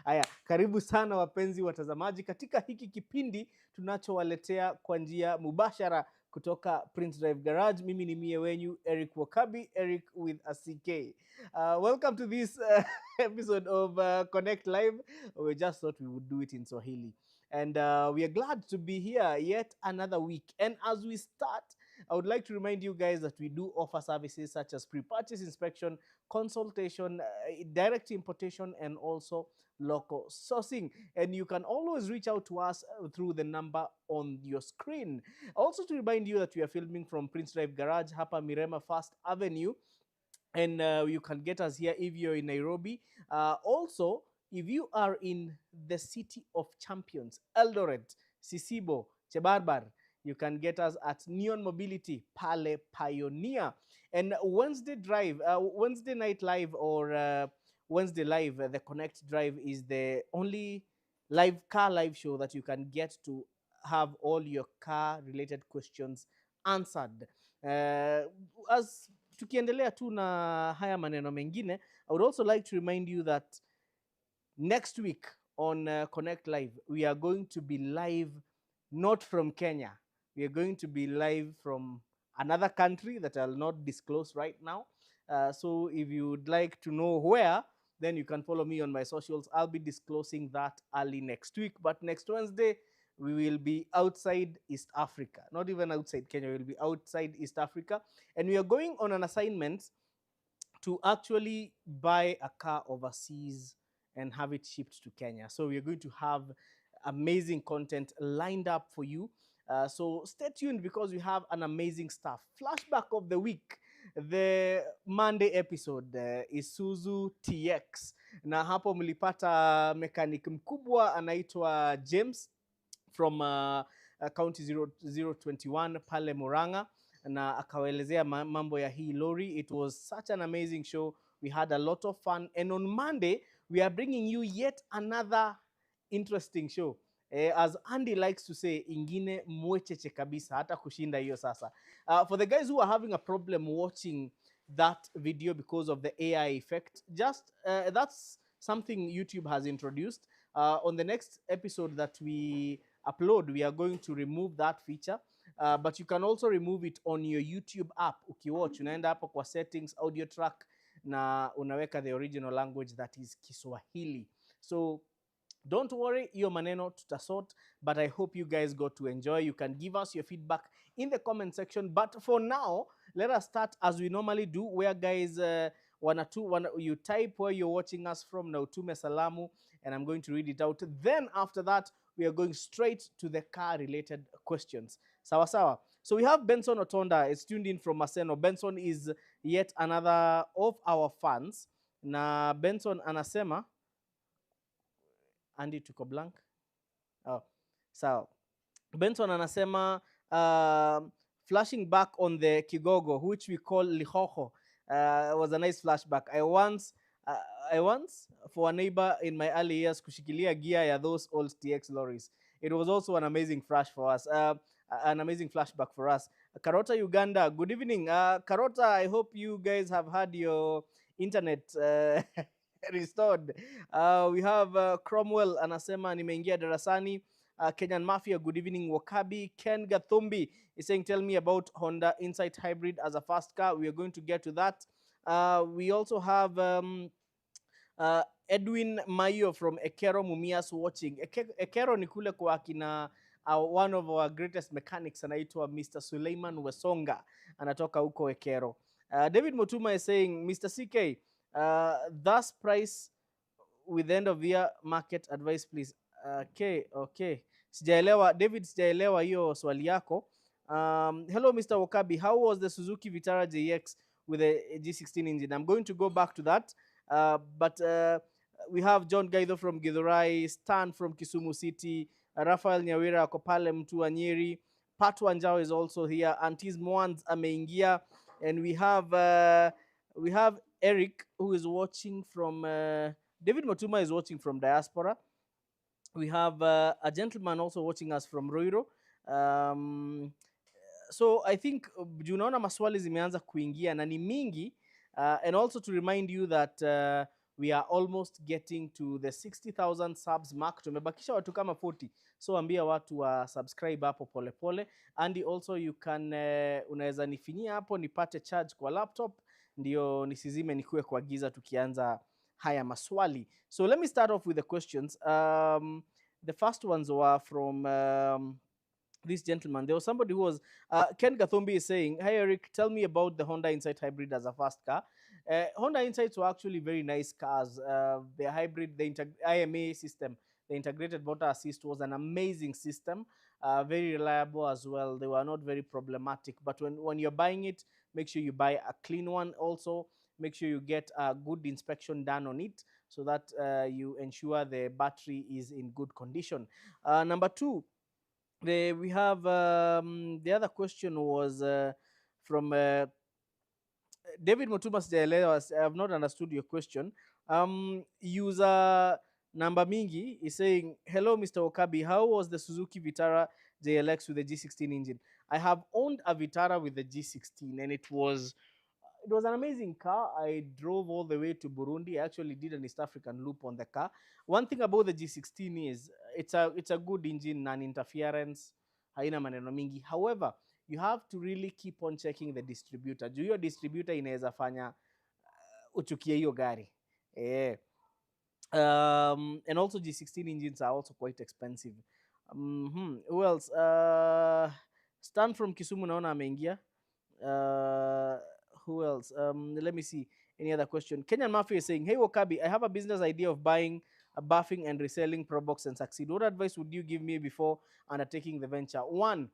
Haya, karibu sana wapenzi watazamaji katika hiki kipindi tunachowaletea kwa njia mubashara kutoka Prince Drive Garage. Mimi ni mie wenyu Eric Wakabi, Eric with a CK. Welcome to this episode of Konnekt Live. We just thought we would do it in Swahili. And we are glad to be here yet another week. And as we start, I would like to remind you guys that we do offer services such as pre-purchase inspection, consultation, direct importation, and also local sourcing. And you can always reach out to us through the number on your screen. Also to remind you that we are filming from Prince Drive Garage, Hapa Mirema First Avenue. And you can get us here if you're in Nairobi. Also, if you are in the city of champions, Eldoret, Sisibo, Chebarbar, you can get us at Neon Mobility, Pale Pioneer. And Wednesday Night Live or Wednesday Live, the Konnekt Drive is the only car live show that you can get to have all your car related questions answered. As tukiendelea tu na haya maneno mengine, I would also like to remind you that next week on Konnekt Live, we are going to be live not from Kenya. We are going to be live from another country that I'll not disclose right now. So if you would like to know where, then you can follow me on my socials. I'll be disclosing that early next week. But next Wednesday, we will be outside East Africa. Not even outside Kenya, we will be outside East Africa. And we are going on an assignment to actually buy a car overseas and have it shipped to Kenya. So we are going to have amazing content lined up for you. So stay tuned because we have an amazing stuff. Flashback of the week. The Monday episode, Isuzu TX. Na hapo mlipata mechanic mkubwa anaitwa James from county 021 pale Murang'a, na akawaelezea mambo ya hii lori. It was such an amazing show. We had a lot of fun, and on Monday we are bringing you yet another interesting show. As Andy likes to say, ingine mwecheche kabisa hata kushinda hiyo sasa. For the guys who are having a problem watching that video because of the AI effect, just that's something YouTube has introduced. On the next episode that we upload, we are going to remove that feature. But you can also remove it on your YouTube app. Ukiwatch, unaenda hapo kwa settings, audio track, na unaweka the original language, that is Kiswahili. So don't worry, hiyo maneno tutasort, but I hope you guys got to enjoy. You can give us your feedback in the comment section. But for now, let us start as we normally do, where guys, you type where you're watching us from, na utume salamu, and I'm going to read it out. Then after that, we are going straight to the car-related questions. Sawa sawa. So we have Benson Otonda is tuned in from Maseno. Benson is yet another of our fans. Na Benson anasema, Andy tuko blank. Oh, sawa. Benson anasema, flashing back on the Kigogo, which we call Lihoho, was a nice flashback. I once, for a neighbor in my early years, kushikilia gear ya those old TX lorries. It was also an amazing flash for us, an amazing flashback for us. Karota, Uganda, good evening. Karota, I hope you guys have had your internet restored. We have Cromwell anasema nimeingia darasani. Kenyan Mafia, good evening. Wakabi. Ken Gathumbi is saying, tell me about Honda Insight Hybrid as a fast car. We are going to get to that. We also have Edwin Mayo from Ekero Mumias watching. Ekero ni kule kwa kina one of our greatest mechanics anaitwa Mr. Suleiman Wesonga, anatoka huko Ekero. David Motuma is saying, Mr. CK, thus price with the end of year market advice please. Okay. Sijaelewa David, sijaelewa hiyo swali yako. Hello Mr. Wakabi, how was the Suzuki Vitara JX with a G16 engine? I'm going to go back to that. But we have John Gaido from Githurai, Stan from Kisumu City, Rafael Nyawira ako pale Mtua Nyeri, Pat Wanjao is also here, Antis Mwans ameingia, and we have Eric who is watching from David Motuma is watching from diaspora. We have a gentleman also watching us from Ruiro. So I think junaona maswali zimeanza kuingia na ni mingi, and also to remind you that we are almost getting to the 60,000 subs mark. Tumebakisha watu kama 40, so ambia watu wa subscribe hapo polepole. And also you can unaweza nifinyia hapo nipate charge kwa laptop ndio nisizime nikuwe kwa giza tukianza haya maswali. So let me start off with the questions. The first ones were from this gentleman. There was somebody who was Ken Gathombi is saying, "Hi Eric, tell me about the Honda Insight Hybrid as a fast car." Honda Insights were actually very nice cars. The hybrid, the IMA system, the integrated motor assist was an amazing system, very reliable as well. They were not very problematic. But when you're buying it, make sure you buy a clean one. Also, make sure you get a good inspection done on it so that you ensure the battery is in good condition. Number two, we have the other question was from David Mutuma. I have not understood your question. User Number Mingi is saying, "Hello, Mr. Okabi. How was the Suzuki Vitara JLX with the G16 engine? I have owned a Vitara with the G16, and it was an amazing car. I drove all the way to Burundi. I actually did an East African loop on the car. One thing about the G16 is it's a good engine, non-interference, haina maneno mingi. However, you have to really keep on checking the distributor. Juu hiyo distributor inaweza fanya uchukie hiyo gari. And also G16 engines are also quite expensive. Who else? Stan from Kisumu naona ameingia. Who else? Let me see. Any other question? Kenyan Mafia is saying, "Hey Wakabi, I have a business idea of buying, buffing and reselling Probox and Succeed. What advice would you give me before undertaking the venture?" One,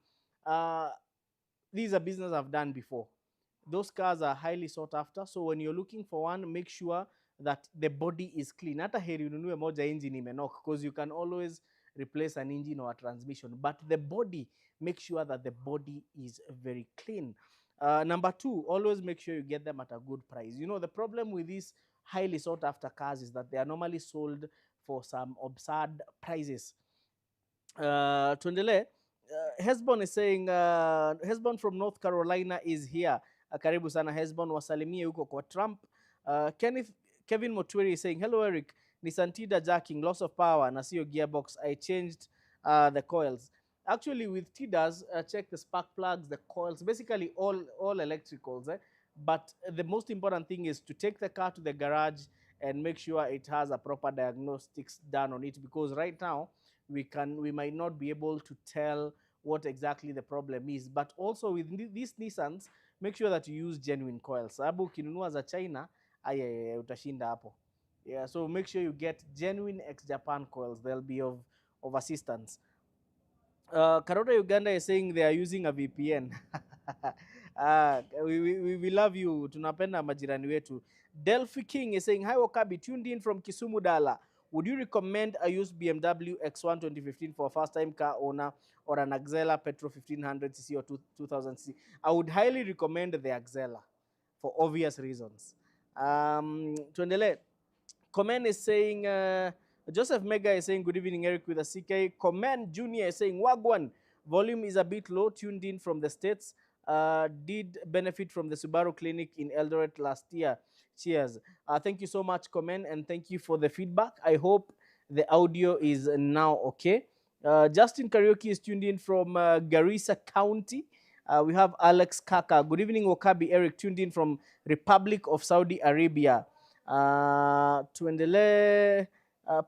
these are business I've done before. Those cars are highly sought after. So when you're looking for one, make sure that the body is clean. Hata heri ununue moja engine imenok, because you can always replace an engine or a transmission. But the body, make sure that the body is very clean. Number two, always make sure you get them at a good price. You know, the problem with these highly sought after cars is that they are normally sold for some absurd prices. Tuendelee. Hesbon is saying, Hesbon from North Carolina is here. Karibu sana Hesbon, wasalimie huko kwa Trump. Kevin Motweri is saying, "Hello Eric, Nissan Tida jacking, loss of power, na sio gearbox. I changed the coils." Actually, with Tidas, check the spark plugs, the coils, basically all electricals. But the most important thing is to take the car to the garage and make sure it has a proper diagnostics done on it, because right now we might not be able to tell what exactly the problem is. But also with these Nissans, make sure that you use genuine coils. Sababu ukinunua za China, utashinda hapo. Yeah, so make sure you get genuine ex-Japan coils. They'll be of assistance. Karota Uganda is saying they are using a VPN. We love you. Tunapenda majirani wetu. Delphi King is saying, "Hi Wakabi, tuned in from Kisumu Dala. Would you recommend a used BMW X1 2015 for a first-time car owner, or an Axela Petro 1500cc or 2000cc? I would highly recommend the Axela for obvious reasons." Tuendelee. Komen is saying, Joseph Mega is saying, "Good evening, Eric with a CK." Komen Jr. is saying, "Wagwan, volume is a bit low, tuned in from the States. Did benefit from the Subaru Clinic in Eldoret last year. Cheers." Thank you so much, Komen, and thank you for the feedback. I hope the audio is now okay. Justin Karaoke is tuned in from Garissa County. We have Alex Kaka. "Good evening, Wakabi, Eric, tuned in from Republic of Saudi Arabia." Tuendelee.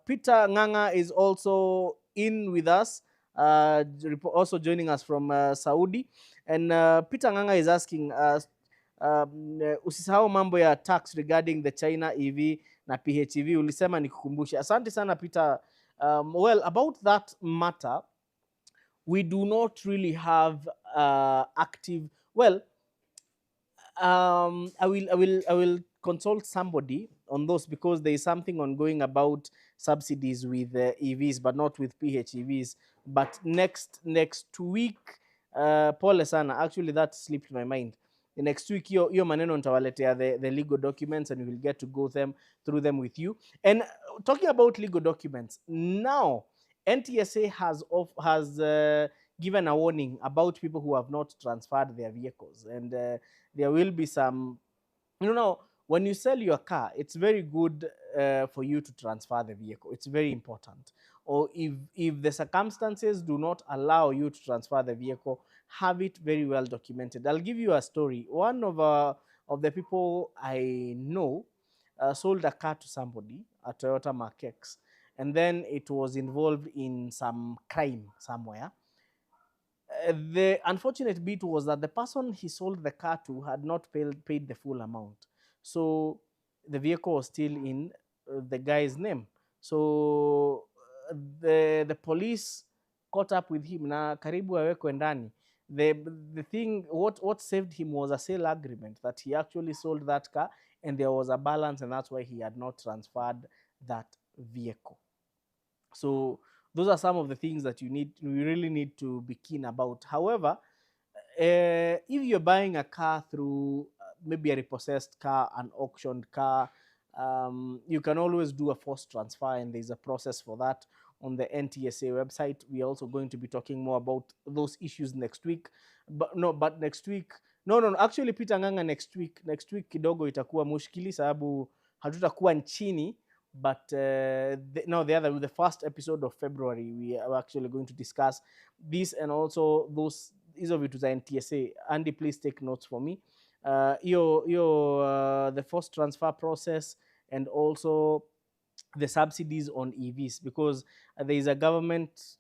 Peter Nganga is also in with us, also joining us from Saudi. And Peter Nganga is asking us, usisahau mambo ya tax regarding the China EV na PHEV, ulisema nikukumbushe. Asante sana Peter. Well, about that matter, we do not really have active, well, I will consult somebody on those, because there is something ongoing about subsidies with EVs, but not with PHEVs. But next week, pole sana, actually that slipped my mind. The next week, hiyo maneno nitawaletea the legal documents, and we will get to go through them with you. And talking about legal documents, now NTSA has given a warning about people who have not transferred their vehicles, and there will be some, when you sell your car, it's very good for you to transfer the vehicle. It's very important. Or if the circumstances do not allow you to transfer the vehicle, have it very well documented. I'll give you a story. One of the people I know sold a car to somebody, a Toyota Mark X, and then it was involved in some crime somewhere. The unfortunate bit was that the person he sold the car to had not paid the full amount. So the vehicle was still in the guy's name. So the police caught up with him na karibu awekwe ndani. The, the thing, what saved him was a sale agreement that he actually sold that car and there was a balance, and that's why he had not transferred that vehicle. So those are some of the things that you really need to be keen about. However, if you're buying a car through maybe a repossessed car, an auctioned car, you can always do a forced transfer, and there's a process for that on the NTSA website. We're also going to be talking more about those issues next week. But next week, no, actually Peter Nganga, next week kidogo itakuwa mushkili sababu hatutakuwa nchini. But the first episode of February, we are actually going to discuss this and also those hizo vitu za NTSA. Andy, please take notes for me. The forced transfer process and also the subsidies on EVs, because there is a government,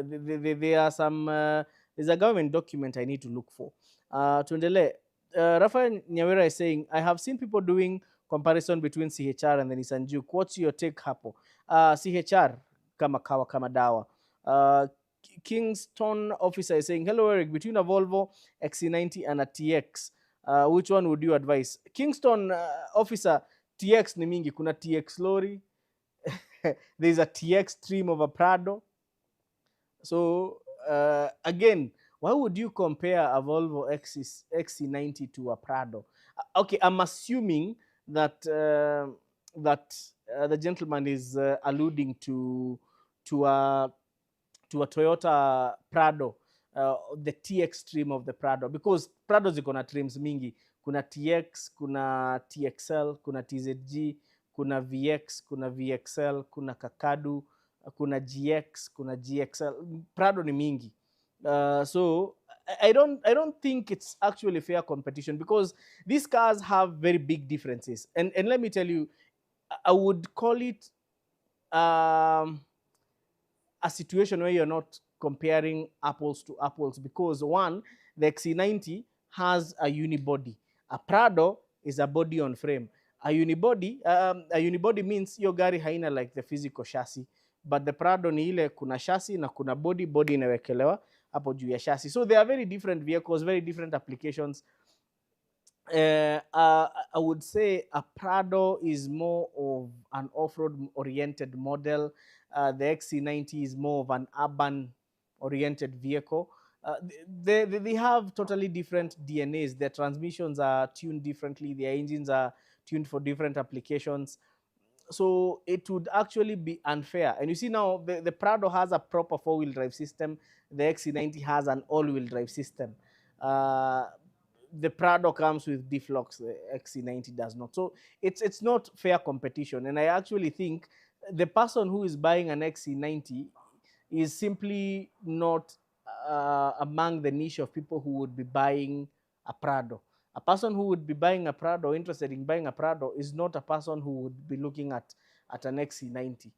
there are some, there's a government document I need to look for. Tuendele. Rafael Nyawera is saying, I have seen people doing comparison between CHR and the Nissan Juke. What's your take hapo? CHR kama kawa kama dawa. Kingston officer is saying, hello Eric, between a Volvo XC90 and a TX, which one would you advise? Kingston officer, TX ni mingi. Kuna TX lorry, there's a TX trim of a Prado. So again, why would you compare a Volvo XC90 to a Prado? Okay, I'm assuming that the gentleman is alluding to a Toyota Prado, the TX trim of the Prado, because Prado ziko na trims mingi. Kuna TX, kuna TXL, kuna TZG, kuna VX, kuna VXL, kuna Kakadu, kuna GX, kuna GXL. Prado ni mingi. So I don't think it's actually fair competition, because these cars have very big differences. And let me tell you, I would call it a situation where you're not comparing apples to apples, because one, the XC90 has a unibody. A Prado is a body on frame. A unibody means your gari haina like the physical chassis, but the Prado ni ile kuna chassis na kuna body inawekelewa hapo juu ya chassis. So they are very different vehicles, very different applications. I would say a Prado is more of an off-road oriented model. The XC90 is more of an urban oriented vehicle. They have totally different DNAs. Their transmissions are tuned differently. Their engines are tuned for different applications. So it would actually be unfair. And you see now, the Prado has a proper four-wheel drive system. The XC90 has an all-wheel drive system. The Prado comes with diff locks, the XC90 does not. So it's not fair competition. And I actually think the person who is buying an XC90 is simply not among the niche of people who would be buying a Prado. A person who would be buying a Prado, interested in buying a Prado, is not a person who would be looking at an XC90.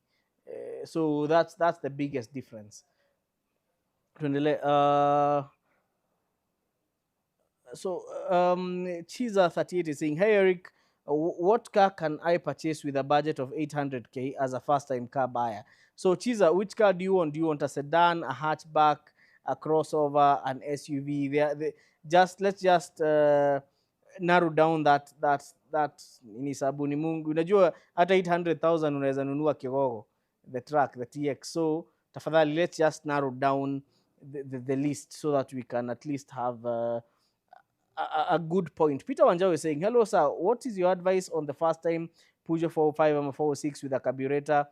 So that's the biggest difference. So Chiza38 is saying, hey Eric, what car can I purchase with a budget of 800k as a first-time car buyer? So Chiza, which car do you want? Do you want a sedan, a hatchback, a crossover, an SUV? Let's just narrow down that ni sabuni mungu. Unajua hata 800,000 unaweza nunua kigogo, the truck, the TX. So tafadhali, let's just narrow down the list so that we can at least have a good point. Peter Wanjao is saying, hello sir, what is your advice on the first time Peugeot 405 and 406 with a carburetor,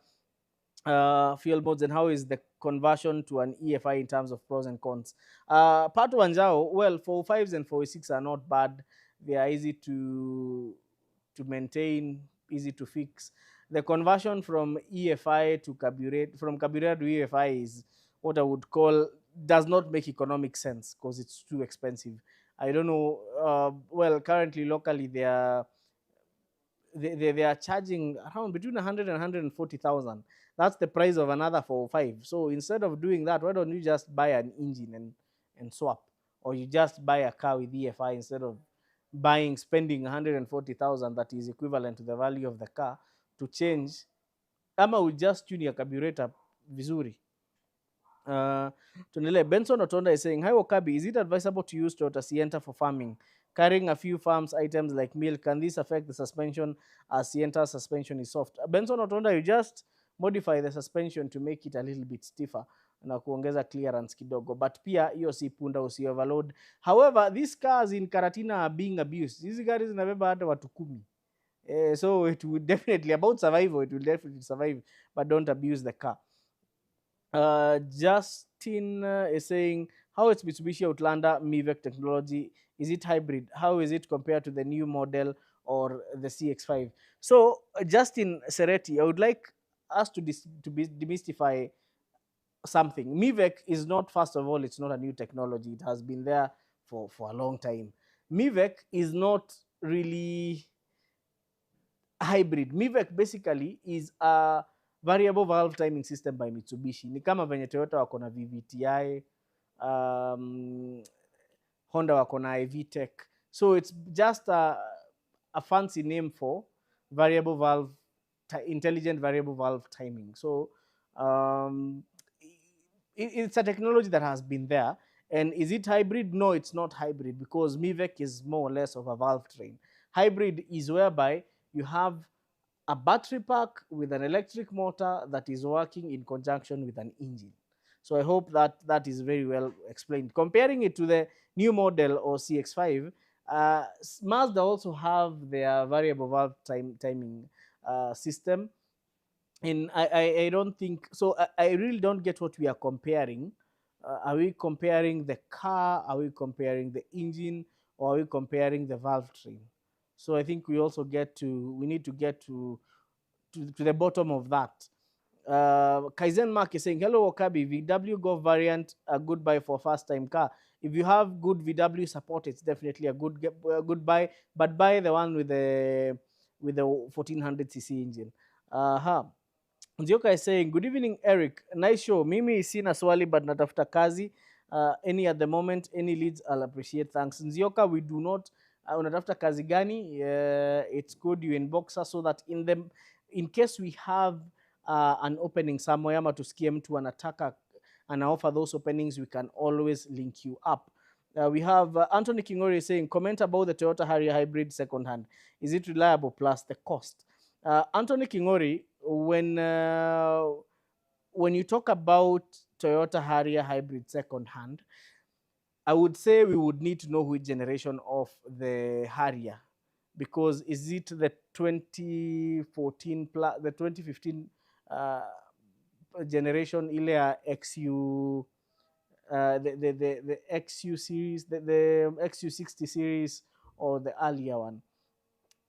fuel modes, and how is the conversion to an EFI in terms of pros and cons? Part Wanjao, well, 405s and 406 are not bad. They are easy to to maintain, easy to fix. The conversion from EFI to carburetor, from carburetor to EFI is what I would call, does not make economic sense because it's too expensive. I don't know. Well, currently locally they are charging around between 100 and 140,000. That's the price of another 405. So instead of doing that, why don't you just buy an engine and swap, or you just buy a car with EFI instead of spending 140,000 that is equivalent to the value of the car to change, ama we just tune your carburetor vizuri. Tuendelee. Benson Otonda is saying, hi Wakabi, is it advisable to use Toyota Sienta for farming? Carrying a few farms items like milk, can this affect the suspension as Sienta's suspension is soft? Benson Otonda, you just modify the suspension to make it a little bit stiffer na kuongeza clearance kidogo, but pia hiyo si punda, usi overload. However, these cars in Karatina are being abused. Hizi gari zinabeba hata watu 10. So it would definitely, about survival, it will definitely survive, but don't abuse the car. Justin is saying, how is Mitsubishi Outlander MiVec technology? Is it hybrid? How is it compared to the new model or the CX-5? So, Justin Seretti, I would like us to demystify something. MiVec is not, first of all, it's not a new technology. It has been there for a long time. MiVec is not really hybrid. MiVec basically is a variable valve timing system by Mitsubishi. Ni kama venye Toyota wako na VVTi, Honda wako na iVTEC. So it's just a fancy name for variable valve, intelligent variable valve timing. So it's a technology that has been there. And is it hybrid? No, it's not hybrid, because MiVec is more or less of a valve train. Hybrid is whereby you have a battery pack with an electric motor that is working in conjunction with an engine. So I hope that that is very well explained. Comparing it to the new model or CX-5, Mazda also have their variable valve timing system. And I don't think so. I really don't get what we are comparing. Are we comparing the car? Are we comparing the engine? Or are we comparing the valve train? So I think we also we need to get to the bottom of that. Kaizen Mark is saying, hello Wakabi, VW Golf variant, a good buy for first time car. If you have good VW support, it's definitely a good buy, but buy the one with the 1400cc engine. Nzioka is saying, good evening Eric, nice show. Mimi sina swali but natafuta kazi. Any at the moment, any leads, I'll appreciate. Thanks. Nzioka, we do not unatafuta kazi gani? It's good you inbox us so that in case we have an opening somewhere, ama tusikie mtu anataka offer those openings, we can always link you up. We have Anthony Kingori saying, comment about the Toyota Harrier hybrid second hand. Is it reliable plus the cost? Anthony Kingori, when you talk about Toyota Harrier hybrid second hand, I would say we would need to know which generation of the Harrier, because is it the 2014 plus the 2015 generation, ile XU, the XU series, the XU60 series, or the earlier one?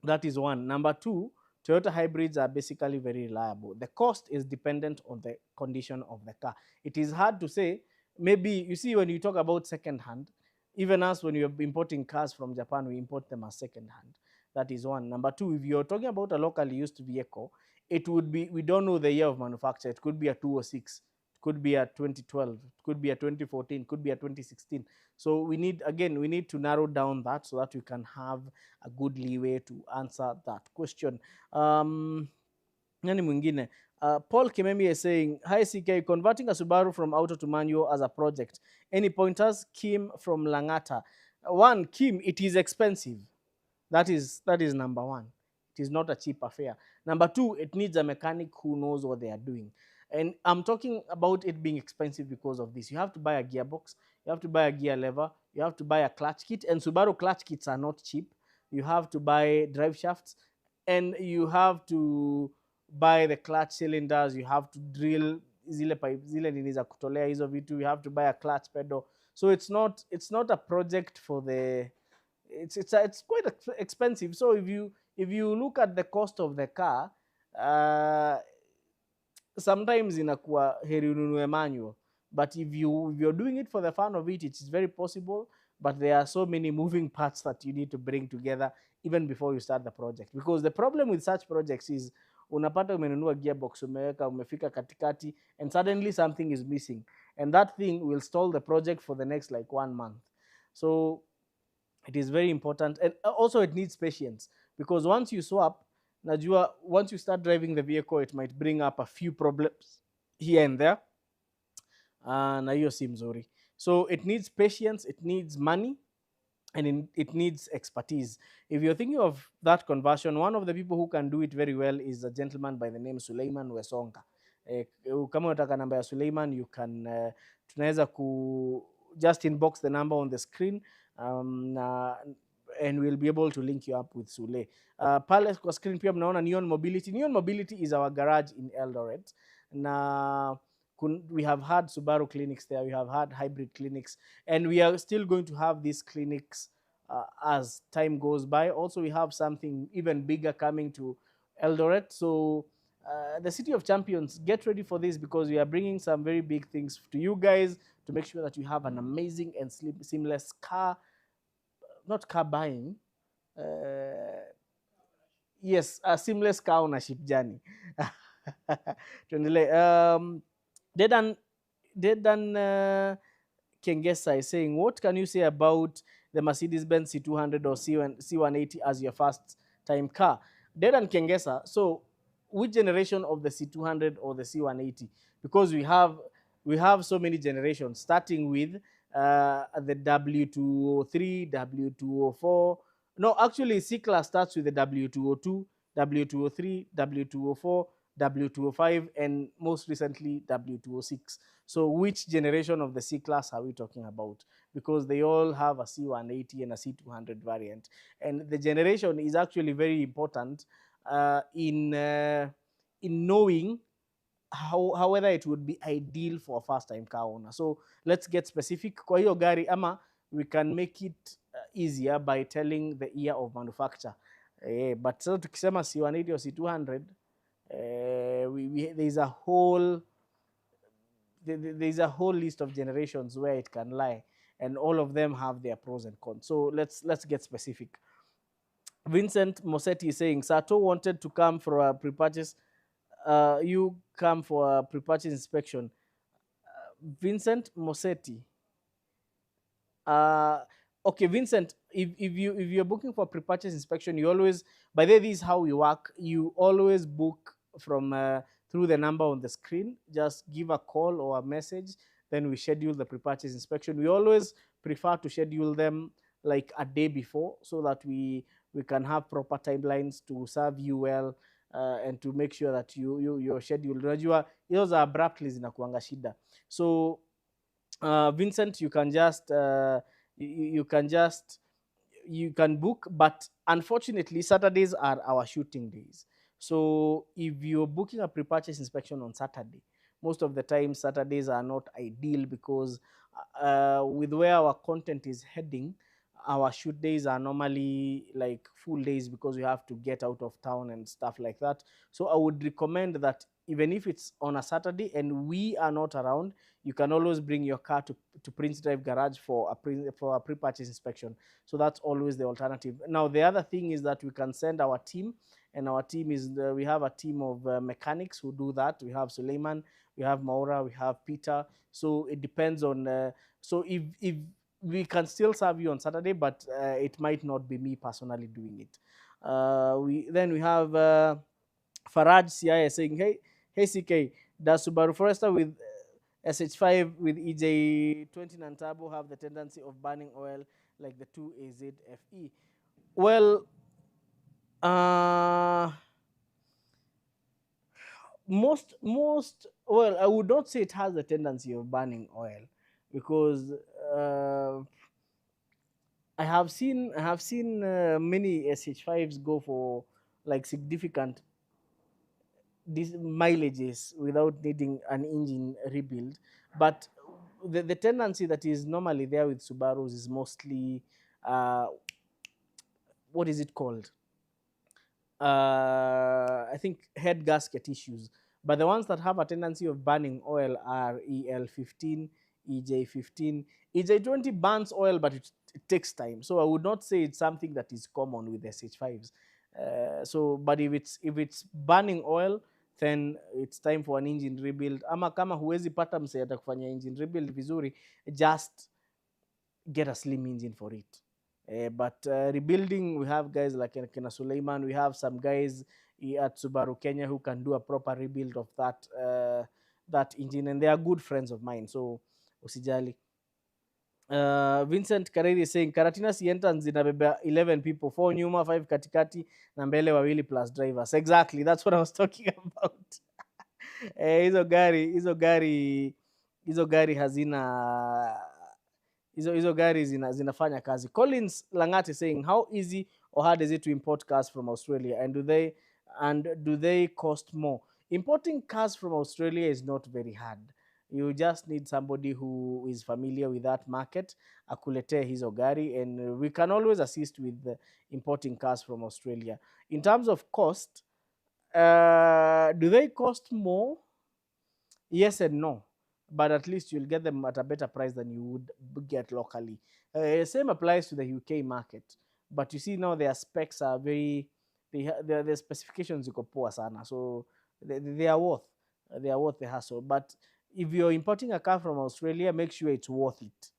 That is one. Number two, Toyota hybrids are basically very reliable. The cost is dependent on the condition of the car. It is hard to say. Maybe, you see, when you talk about second hand, even us, when you're importing cars from Japan, we import them as second hand. That is one. Number two, if you're talking about a locally used vehicle, it would be, we don't know the year of manufacture. It could be a 206, it could be a 2012, it could be a 2014, it could be a 2016. So we need to narrow down that so that we can have a good leeway to answer that question. Nani mwingine? Paul Kimemi is saying, hi CK, converting a Subaru from auto to manual as a project. Any pointers? Kim from Langata. One, Kim, it is expensive. That is number one. It is not a cheap affair. Number two, it needs a mechanic who knows what they are doing. And I'm talking about it being expensive because of this. You have to buy a gearbox, you have to buy a gear lever, you have to buy a clutch kit, and Subaru clutch kits are not cheap. You have to buy drive shafts, and you have to buy the clutch cylinders, you have to drill zile pipe, zile nini za kutolea hizo vitu, you have to buy a clutch pedal. So it's not a project for the, it's quite expensive. So if you look at the cost of the car, uh, sometimes inakuwa heri ununue manual, but if you're doing it for the fun of it, it's very possible, but there are so many moving parts that you need to bring together even before you start the project, because the problem with such projects is unapata umenunua gearbox, umeweka, umefika katikati, and suddenly something is missing, and that thing will stall the project for the next like 1 month. So it is very important, and also it needs patience, because once you swap, najua once you start driving the vehicle, it might bring up a few problems here and there, na hiyo si mzuri. So it needs patience, it needs money, and it needs expertise. If you're thinking of that conversion, one of the people who can do it very well is a gentleman by the name Suleiman Wesonga. Kama unataka namba ya Suleiman, you can tunaweza ku just inbox the number on the screen, and we'll be able to link you up with Sule. Pale kwa screen pia mnaona Neon Mobility. Neon Mobility is our garage in Eldoret, na we have had Subaru clinics there, we have had hybrid clinics, and we are still going to have these clinics as time goes by. Also, we have something even bigger coming to Eldoret. So the City of Champions, get ready for this, because we are bringing some very big things to you guys to make sure that you have an amazing and seamless car, not car buying, yes, a seamless car ownership journey. Tuendelee. Dedan Kengesa is saying, what can you say about the Mercedes-Benz C200 or C180 as your first time car? Dedan Kengesa, so which generation of the C200 or the C180? Because we have so many generations, starting with the W203, W204. No, actually, C-Class starts with the W202, W203, W204, W205, and most recently W206. So which generation of the C-Class are we talking about? Because they all have a C180 and a C200 variant. And the generation is actually very important in knowing how whether it would be ideal for a first time car owner. So let's get specific. Kwa hiyo gari, ama we can make it easier by telling the year of manufacture. But so tukisema C180 or C200, there's a whole list of generations where it can lie, and all of them have their pros and cons. So let's get specific. Vincent Mosetti is saying, Sato wanted to come for a pre-purchase. You come for a pre-purchase inspection. Vincent Mosetti. Okay, Vincent, if you're booking for pre-purchase inspection, you always, by the way, this is how we work. You always book from through the number on the screen. Just give a call or a message, then we schedule the pre-purchase inspection. We always prefer to schedule them like a day before, so that we can have proper timelines to serve you well, and to make sure that your schedule, unajua hizo za abruptly zinakuanga shida. So Vincent, you can just you can book, but unfortunately Saturdays are our shooting days. So if you're booking a pre-purchase inspection on Saturday, most of the time Saturdays are not ideal, because with where our content is heading, our shoot days are normally like full days, because we have to get out of town and stuff like that. So I would recommend that even if it's on a Saturday and we are not around, you can always bring your car to Prince Drive Garage for a pre-purchase inspection. So that's always the alternative. Now, the other thing is that we can send our team, and our team is, we have a team of mechanics who do that. We have Suleiman, we have Maura, we have Peter. So it depends on, so if we can still serve you on Saturday, but it might not be me personally doing it. Then we have Faraj CI saying, hey CK, does Subaru Forester with SH5 with EJ20 and turbo have the tendency of burning oil like the 2AZ FE? Well, most well, I would not say it has the tendency of burning oil, because I have seen many SH5s go for like significant mileages without needing an engine rebuild. But the tendency that is normally there with Subarus is mostly what is it called? I think head gasket issues. But the ones that have a tendency of burning oil are EL15, EJ15. EJ20 burns oil, but it takes time. So I would not say it's something that is common with SH5s. But if it's burning oil, then it's time for an engine rebuild. Ama kama huwezi pata mse atakufanya engine rebuild vizuri, just get a slim engine for it. But rebuilding, we have guys like Kena Suleiman. We have some guys at Subaru Kenya who can do a proper rebuild of that engine, and they are good friends of mine. So usijali. Vincent Kareri is saying Karatina Sienta zinabeba 11 people, 4 nyuma, 5 katikati na mbele wawili plus drivers. Exactly, that's what I was talking about. Hizo gari hazina hizo gari zinafanya kazi. Collins Langati saying how easy or hard is it to import cars from Australia, and do they cost more? Importing cars from Australia is not very hard. You just need somebody who is familiar with that market akuletee hizo gari, and we can always assist with importing cars from Australia. In terms of cost, do they cost more? Yes and no, but at least you'll get them at a better price than you would get locally. Same applies to the UK market, but you see now their specs are very, their specifications ziko poa sana, so they are worth the hassle. But if you're importing a car from Australia, make sure it's worth it.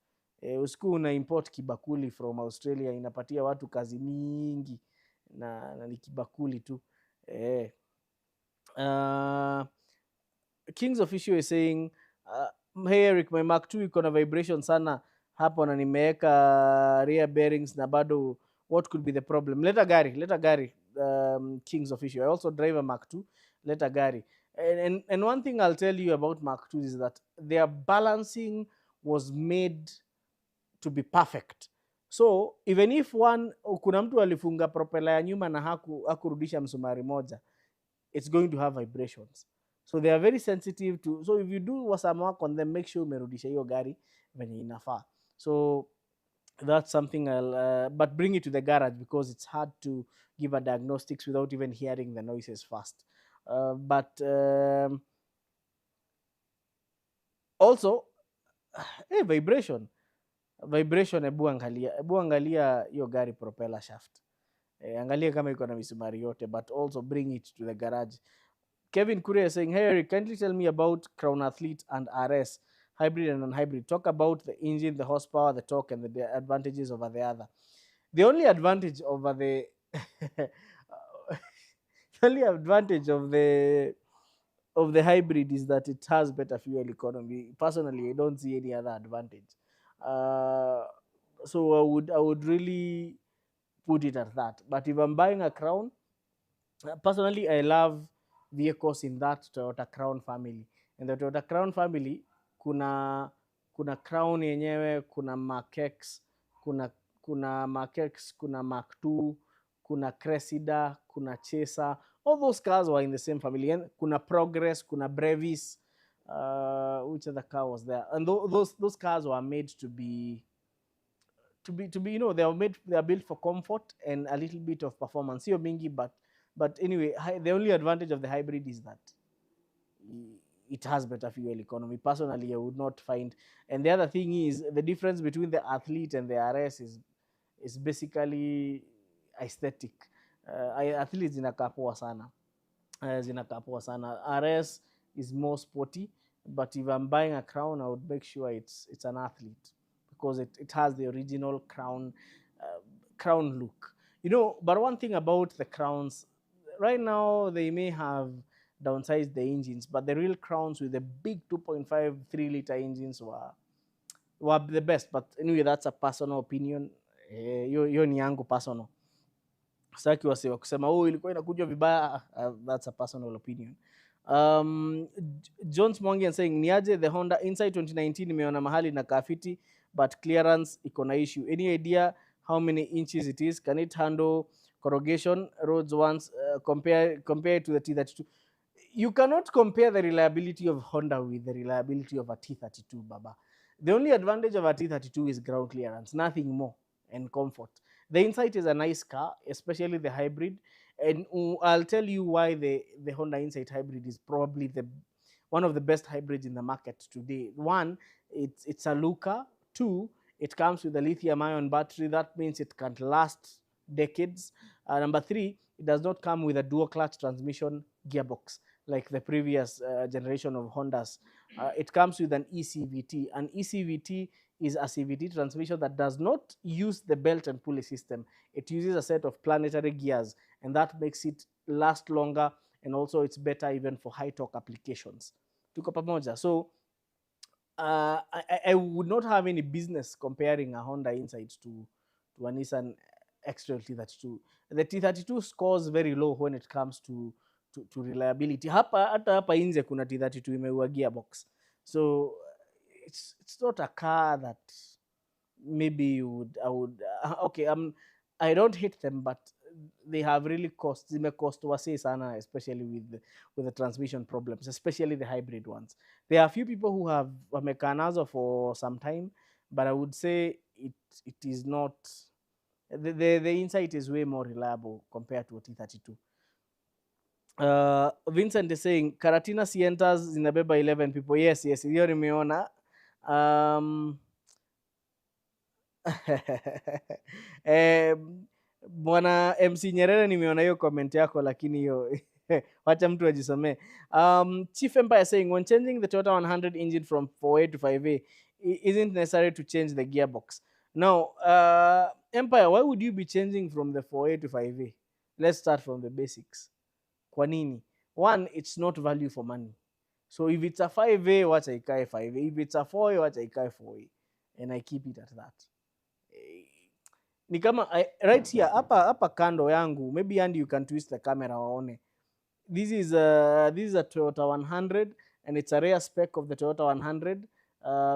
Usiku una import kibakuli from Australia, inapatia watu kazi mingi na ni kibakuli tu. uh, Kings Official is saying hey Eric, my Mark 2 iko na vibration sana hapo na nimeweka rear bearings na bado, what could be the problem? Leta gari. Kings Official, I also drive a Mark 2. Leta gari. And one thing I'll tell you about Mark 2 is that their balancing was made to be perfect. So even if kuna mtu alifunga propeller ya nyuma na hakurudisha msumari moja, it's going to have vibrations. So they are very sensitive to, so if you do some work on them, make sure umerudisha hiyo gari venye inafaa. So that's something but bring it to the garage, because it's hard to give a diagnostics without even hearing the noises first. But also vibration, hebu angalia hiyo gari propeller shaft, angalia kama iko na misumari yote, but also bring it to the garage. Kevin Kuria is saying, hey Eric, kindly tell me about Crown Athlete and RS, hybrid and non-hybrid. Talk about the engine, the horsepower, the torque, and the advantages over the other. The only advantage over the the only advantage of the hybrid is that it has better fuel economy. Personally, I don't see any other advantage. So I would really put it at that. But if I'm buying a Crown, personally, I love vehicles in that Toyota Crown family. In the Toyota Crown family, kuna Crown yenyewe, kuna Mark X, kuna Mark X, kuna Mark 2, kuna Cressida, kuna Chaser. All those cars were in the same family. And kuna Progress, kuna Brevis. Which other car was there? And those cars were made to be, they are built for comfort and a little bit of performance. Sio mingi, but anyway, the only advantage of the hybrid is that it has better fuel economy. Personally, I would not find. And the other thing is, the difference between the Athlete and the RS is basically aesthetic. Athlete zinakaa poa sana. RS is more sporty, but if I'm buying a Crown, I would make sure it's an Athlete, because it has the original Crown look. But one thing about the Crowns, right now they may have downsized the engines, but the real Crowns with the big 2.5 3-liter engines were the best. But anyway, that's a personal opinion. Hiyo ni yangu personal. Sitaki wasiwa kusema ilikuwa inakuja vibaya. That's a personal opinion. Jones Mwangi saying niaje the Honda Insight 2019 imeona mahali na kafiti, but clearance iko na issue. Any idea how many inches it is? Can it handle corrugation roads once? Compare it to the T32. You cannot compare the reliability of Honda with the reliability of a T32, Baba. The only advantage of a T32 is ground clearance, nothing more, and comfort. The Insight is a nice car, especially the hybrid. And I'll tell you why the Honda Insight Hybrid is probably the one of the best hybrids in the market today. One, it's a looker. Two, it comes with a lithium-ion battery. That means it can last decades. Number three, it does not come with a dual clutch transmission gearbox like the previous generation of Hondas. It comes with an ECVT. An ECVT is a CVT transmission that does not use the belt and pulley system. It uses a set of planetary gears, and that makes it last longer, and also it's better even for high torque applications. Tuko pamoja. So I would not have any business comparing a Honda Insight to a Nissan X-Trail T32. The T32 scores very low when it comes to reliability. Hata hapa nje kuna T32 imeua gearbox. So it's not a car that maybe I would okay, I don't hate them, but they have really cost wase sana, especially with the transmission problems, especially the hybrid ones. There are a few people who have wamekaa nazo for some time, but I would say it is not the Insight is way more reliable compared to a T32. Vincent is saying Karatina Sientas zinabeba 11 people. Yes, hiyo nimeona. Eh, Bwana MC Nyerere nimeona hiyo comment yako, lakini hiyo wacha mtu ajisomee. Chief Empire saying when changing the Toyota 100 engine from 4A to 5A, isn't necessary to change the gearbox. Now, Empire, why would you be changing from the 4A to 5A? Let's start from the basics. Kwa nini? One, it's not value for money. So if it's a 5A, wacha ikae 5A. If it's a 4A, wacha ikae 4A. And I keep it at that. Ni kama right here hapa kando yangu, maybe Andy you can twist the camera waone. This is a Toyota 100 and it's a rare spec of the Toyota 100.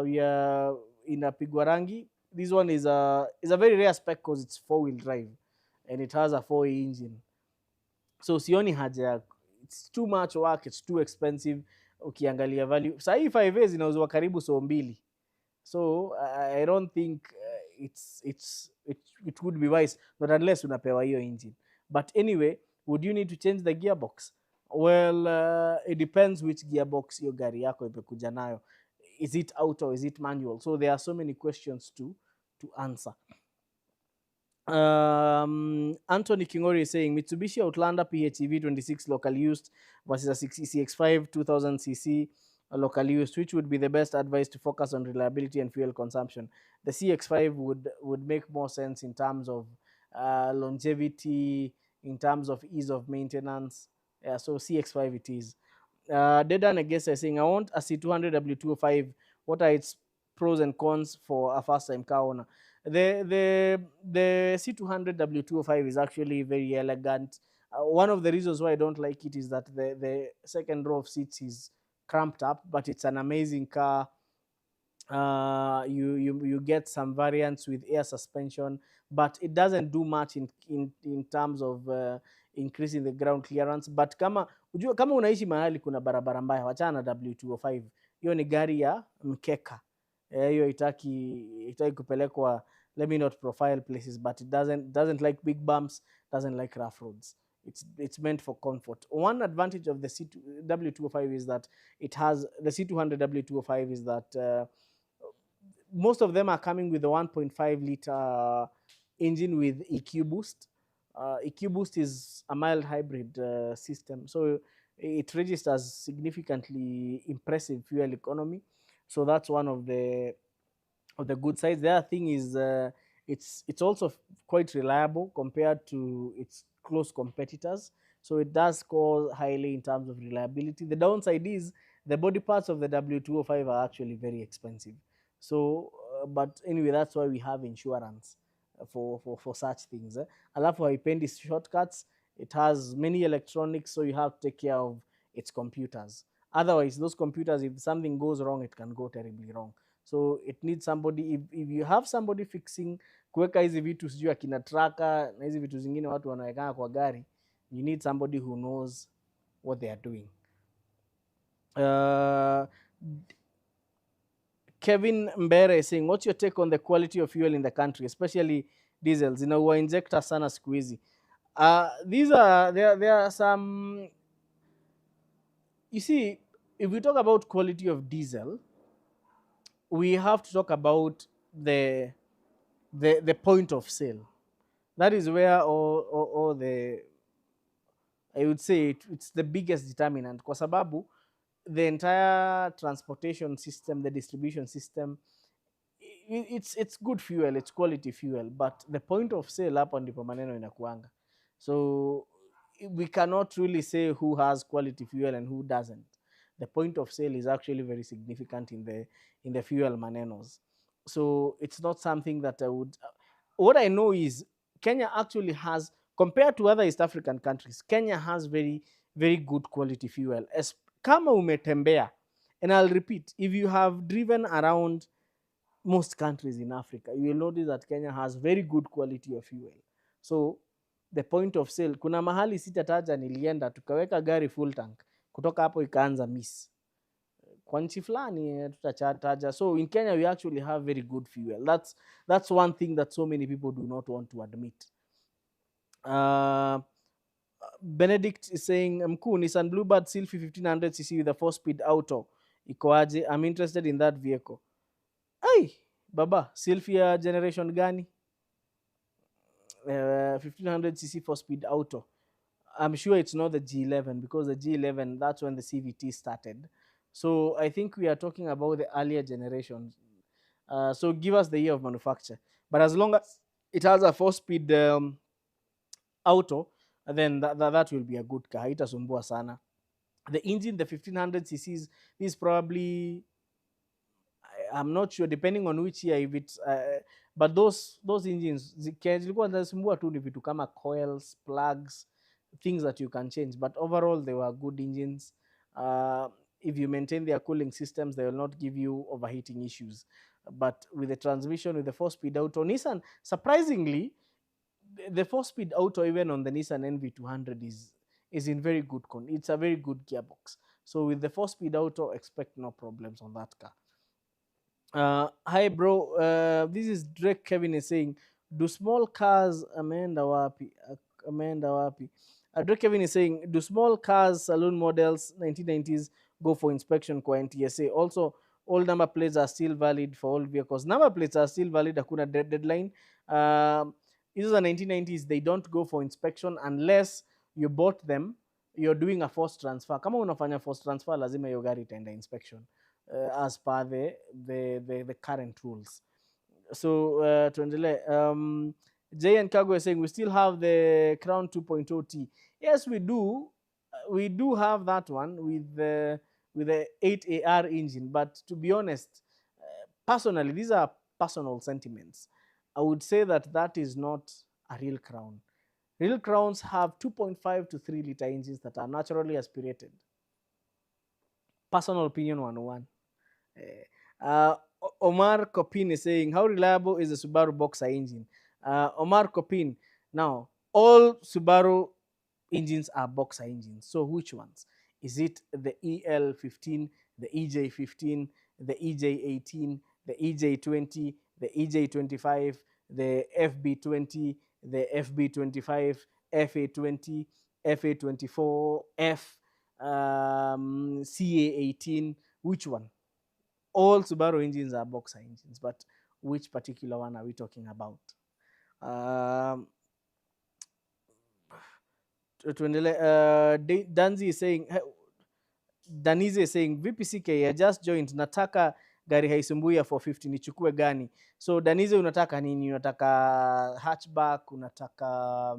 We are inapigwa rangi. This one is a very rare spec because it's 4-wheel drive and it has a 4A engine. So sioni haja, it's too much work, it's too expensive ukiangalia value. Sasa hii 5A zinauzwa karibu so mbili. So I don't think it would be wise, not unless unapewa hiyo engine. But anyway, would you need to change the gearbox? Well, it depends which gearbox your gari yako imekuja nayo. Is it auto? Is it manual? So there are so many questions to answer. Anthony Kingori is saying Mitsubishi Outlander PHEV 26 local used versus a CX5 2000cc local used, which would be the best advice to focus on reliability and fuel consumption? The CX5 would make more sense in terms of longevity, in terms of ease of maintenance. Yeah, so CX5 it is. Dedan, I guess, is saying I want a C200 W205. What are its pros and cons for a first time car owner? The C200 W205 is actually very elegant. One of the reasons why I don't like it is that the second row of seats is cramped up, but it's an amazing car. You get some variants with air suspension, but it doesn't do much in terms of increasing the ground clearance. But kama unaishi mahali kuna barabara mbaya, wachana na W205. Hiyo ni gari ya mkeka. Hiyo itaki kupelekwa, let me not profile places, but it doesn't like big bumps, doesn't like rough roads. It's meant for comfort. One advantage of the W205 is that it has the C200 W205 is that most of them are coming with a 1.5 liter engine with EQ boost. EQ boost is a mild hybrid system, so it registers significantly impressive fuel economy. So that's one of the good sides. The other thing is it's also quite reliable compared to its close competitors. So it does score highly in terms of reliability. The downside is the body parts of the W205 are actually very expensive. So, but anyway, that's why we have insurance for such things. Alafu haipendi shortcuts. It has many electronics, so you have to take care of its computers. Otherwise, those computers, if something goes wrong, it can go terribly wrong. So it needs somebody, if you have somebody fixing kuweka hizi vitu sijui akina tracker na hizi vitu zingine watu wanawekana kwa gari, you need somebody who knows what they are doing. Kevin Mbere is saying, what's your take on the quality of fuel in the country, especially diesels? Inaua injector sana siku hizi. These are there are some, you see, if we talk about quality of diesel, we have to talk about the the point of sale. That is where all the, I would say it's the biggest determinant, kwa sababu the entire transportation system, the distribution system, it's good fuel, it's quality fuel, but the point of sale hapo ndipo maneno inakuanga. So we cannot really say who has quality fuel and who doesn't. The point of sale is actually very significant in the fuel manenos. So it's not something that I would. What I know is Kenya actually has, compared to other East African countries, Kenya has very good quality fuel. As kama umetembea, and I'll repeat, if you have driven around most countries in Africa, you will notice that Kenya has very good quality of fuel. So the point of sale, kuna mahali sitataja nilienda tukaweka gari full tank, kutoka hapo ikaanza miss kwa nchi fulani tutataja. So in Kenya we actually have very good fuel. That's one thing that so many people do not want to admit. Benedict is saying, mkuu, Nissan Bluebird Sylphy 1500cc with a 4-speed auto ikoaje? I'm interested in that vehicle. Ay, baba, Sylphia generation gani? 1500cc 4-speed auto. I'm sure it's not the G11, because the G11, that's when the CVT started. So I think we are talking about the earlier generations. So give us the year of manufacture. But as long as it has a 4-speed auto, then that will be a good car. Haitasumbua sana. The engine, the 1500cc's, is probably, I'm not sure, depending on which year, if it's but those engines zilikuwa zinasumbua tu ni vitu kama coils, plugs, things that you can change, but overall they were good engines. If you maintain their cooling systems, they will not give you overheating issues. But with the transmission, with the 4-speed auto, Nissan, surprisingly, the 4-speed auto, even on the Nissan NV200, is in very good condition. It's a very good gearbox. So with the 4-speed auto, expect no problems on that car. Hi bro, this is Drake. Kevin is saying, do small cars ameenda wapi? Ameenda wapi? Drake Kevin is saying, do small cars, saloon models 1990s go for inspection kwa NTSA? Also, all number plates are still valid for all vehicles. Number plates are still valid, hakuna deadline. These are 1990s, they don't go for inspection unless you bought them, you're doing a forced transfer. Kama unafanya forced transfer, lazima hiyo gari itaenda inspection. As per the current rules. So tuendelee. Jay and Cargo is saying we still have the Crown 2.0T. Yes, we do. We do have that one with the 8AR engine. But to be honest, personally, these are personal sentiments. I would say that is not a real Crown. Real Crowns have 2.5 to 3 liter engines that are naturally aspirated. Personal opinion 101. Omar Kopin is saying, how reliable is the Subaru Boxer engine? Omar Kopin, now, all Subaru engines are Boxer engines. So which ones? Is it the EL15, the EJ15, the EJ18, the EJ20, the EJ25, the FB20, the FB25, FA20, FA24, F, CA18? Which one? All Subaru engines are Boxer engines, but which particular one are we talking about? Danzi is saying, Danize is saying, VPCK, I just joined, nataka gari haisumbui ya 450, nichukue gani? So Danize, unataka nini? Unataka hatchback, unataka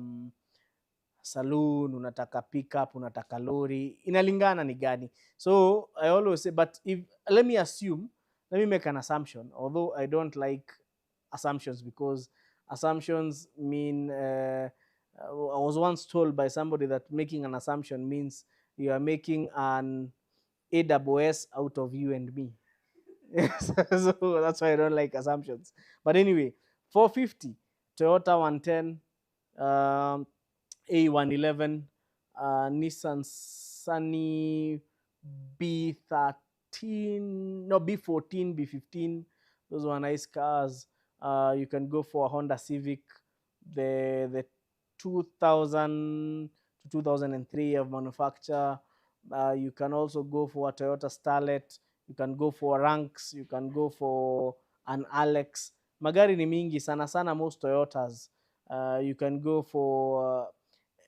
saloon, unataka pickup, unataka lorry, inalingana ni gani. So I always say, but if, let me make an assumption, although I don't like assumptions, because assumptions mean, I was once told by somebody that making an assumption means you are making an AWS out of you and me. So that's why I don't like assumptions. But anyway, 450, Toyota 110, A111, Nissan Sunny, B13, no, B14, B15. Those were nice cars. You can go for a Honda Civic, the 2000 to 2003 of manufacture. You can also go for a Toyota Starlet, you can go for Ranks, you can go for an Alex. Magari ni mingi sana sana, most Toyotas. You can go for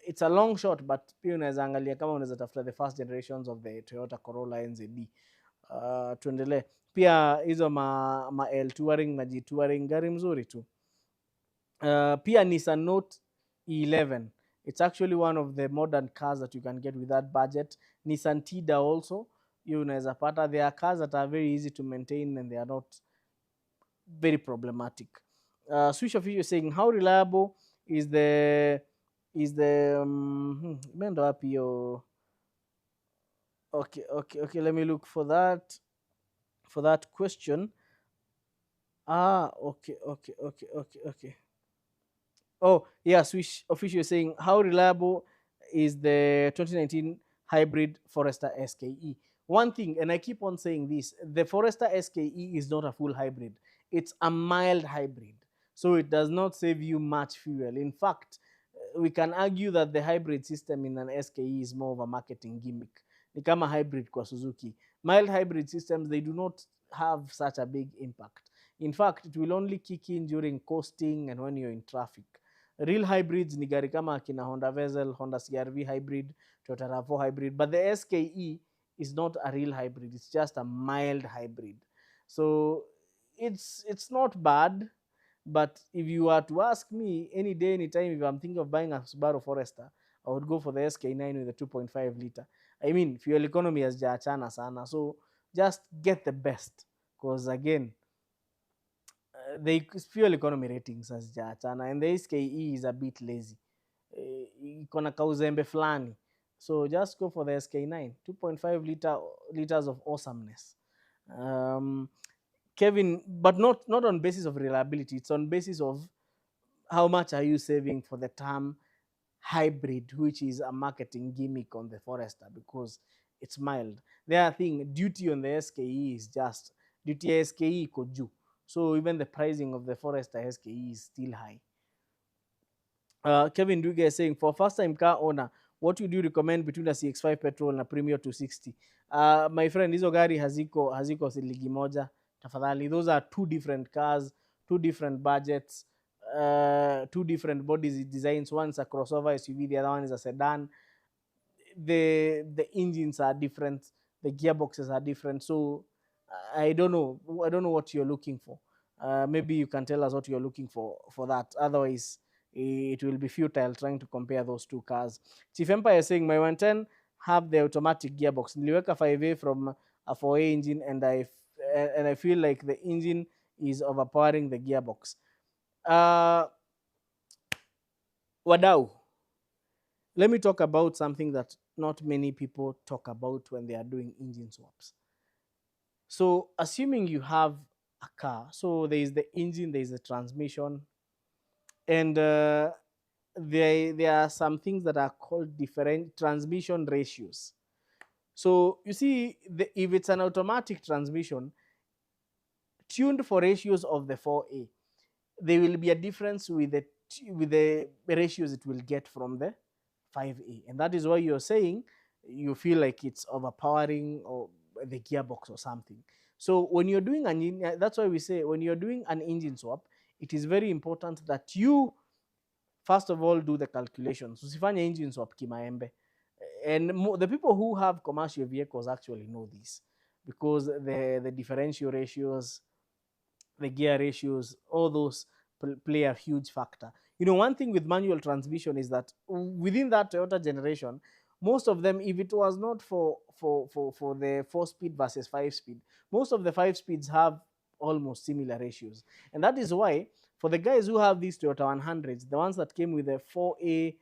it's a long shot, but pia unaweza angalia kama unaweza tafuta the first generations of the Toyota Corolla NZD. Tuendelee pia hizo ma L touring na G touring, gari mzuri tu. Pia Nissan Note 11, it's actually one of the modern cars that you can get with that budget. Nissan Tida also, you unaweza pata. There are cars that are very easy to maintain and they are not very problematic. Swish Official saying, how reliable is the imeenda wapi hiyo? Okay, let me look for that question. Okay. Oh, yeah, Swish Official saying, how reliable is the 2019 hybrid Forester SKE? One thing, and I keep on saying this, the Forester SKE is not a full hybrid. It's a mild hybrid. So it does not save you much fuel. In fact, we can argue that the hybrid system in an SKE is more of a marketing gimmick. Ni kama hybrid kwa Suzuki. Mild hybrid systems, they do not have such a big impact. In fact, it will only kick in during coasting and when you're in traffic. Real hybrids ni gari kama akina Honda Vezel, Honda CRV hybrid, Toyota RAV4 hybrid, but the SKE is not a real hybrid. It's just a mild hybrid. So it's not bad, but if you are to ask me any day, anytime, if I'm thinking of buying a Subaru Forester, I would go for the SK9 with a 2.5 liter. I mean, fuel economy has jaachana sana, so just get the best, because again, the fuel economy ratings has jaachana, and the SKE is a bit lazy. Iko na kauzembe fulani. So just go for the SK9, 2.5 liters of awesomeness. Kevin, but not on basis of reliability. It's on basis of how much are you saving for the term hybrid, which is a marketing gimmick on the Forester because it's mild. The other thing, duty on the SKE is just duty SKE iko juu. So even the pricing of the Forester SKE is still high. Kevin Duge is saying, for first time car owner, what would you recommend between a CX5 petrol and a Premium 260? My friend, hizo gari haziko siligi moja. Tafadhali, those are two different cars, two different budgets, two different body designs. One's a crossover SUV, the other one is a sedan. The engines are different, the gearboxes are different. So I don't know what you're looking for. Maybe you can tell us what you're looking for that. Otherwise, it will be futile trying to compare those two cars. Chief Empire is saying, my 110 have the automatic gearbox. Niliweka 5A from a 4A engine, and I feel like the engine is overpowering the gearbox. Wadau, let me talk about something that not many people talk about when they are doing engine swaps. So assuming you have a car, so there is the engine, there is the transmission, and there are some things that are called different transmission ratios. So you see, if it's an automatic transmission tuned for ratios of the 4A, there will be a difference with the ratios it will get from the 5A, and that is why you're saying you feel like it's overpowering or the gearbox or something. So when you're doing that's why we say when you're doing an engine swap, it is very important that you first of all do the calculations. Usifanye engine swap kimaembe. And the people who have commercial vehicles actually know this, because the differential ratios, the gear ratios, all those play a huge factor. You know, one thing with manual transmission is that within that Toyota generation, most of them, if it was not for the 4-speed versus 5-speed, most of the 5 speeds have almost similar ratios. And that is why for the guys who have these Toyota 100s, the ones that came with a 4A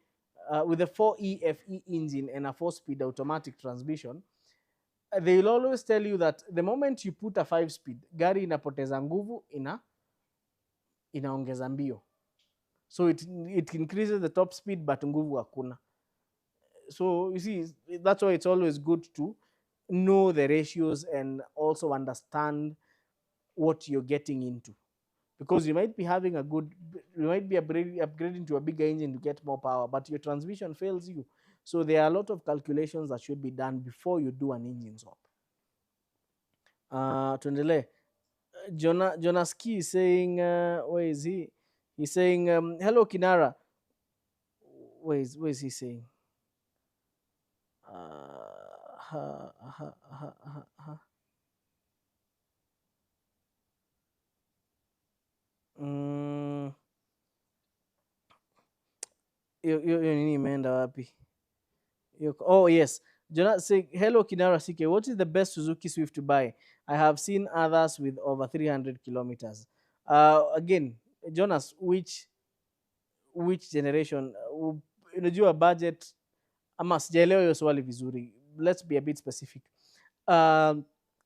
with a 4EFE engine and a 4-speed automatic transmission, they will always tell you that the moment you put a 5-speed, gari inapoteza nguvu, inaongeza mbio. So it increases the top speed, but nguvu hakuna. So you see, that's why it's always good to know the ratios and also understand what you're getting into. because you might be having a good, you might be upgrading to a bigger engine to get more power, but your transmission fails you. So there are a lot of calculations that should be done before you do an engine swap. Tuendelee. Jonas Key is saying, where is he? He's saying, hello Kinara. Where is he saying? Ha, ha, ha, ha, ha. Mm, hiyo nini imeenda wapi? Oh yes, Jonas saying, hello Kinara CK, what is the best Suzuki Swift to buy? I have seen others with over 300 kilometers. Again, Jonas, which generation? Unajua budget ama sijaelewa hiyo swali vizuri. Let's be a bit specific.